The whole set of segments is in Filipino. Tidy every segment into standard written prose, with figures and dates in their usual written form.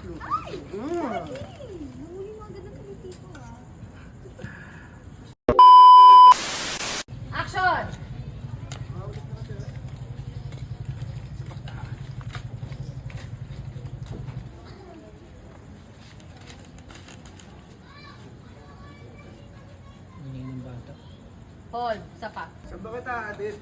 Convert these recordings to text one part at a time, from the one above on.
Nahuli mo agad ng kaliti ko ah. Action! Hindi ng bata. Hold, isa pa. Saan ba kita, Adit?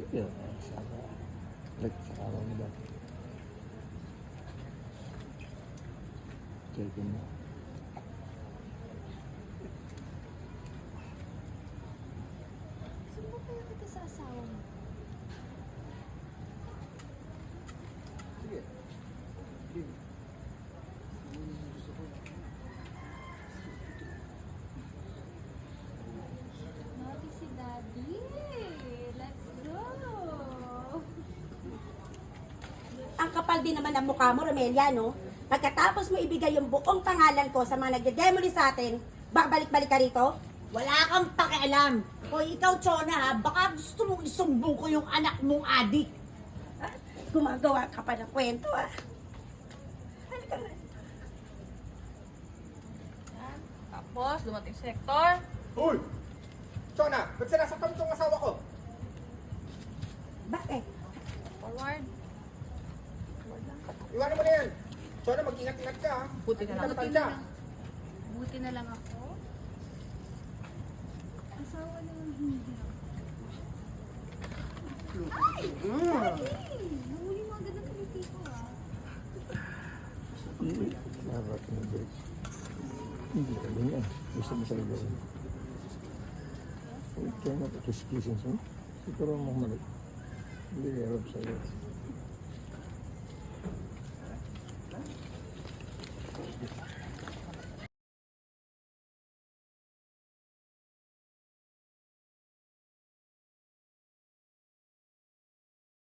Iya, sama. Sekarang udah. Jadi Saan ba kaya kita sa asawa mo? Sige. Sige. Gusto ko. Naughty si Daddy. Let's go! Ang kapal din naman ang mukha mo, Romelia, no? Pagkatapos mo ibigay yung buong pangalan ko sa mga nagde-demolish sa atin, babalik-balik ka rito? Wala kang pakialam. Hoy, ikaw, Chona, ha? Baka gusto mong isumbong ko yung anak mong adik. Ha? Gumagawa ka pa ng kwento, ah. Halika nga. Yan. Tapos, dumating si Hector. Hoy! Chona, ba't sinasaktan mo itong asawa ko? Bakit? Forward. Iwanan mo na yan. Chona, mag-ingat-ingat ka, ha? Buti na lang. Matansya. Buti na lang ako. Asawa na lang hindi. Nahuli mo agad ng kaliti ko ah. dapat hindi. Hindi ka ganyan. Gusto mo talaga. Ito na ito, kiss-kissing siya. Siguro mo mali. Hindi kaya sa'yo.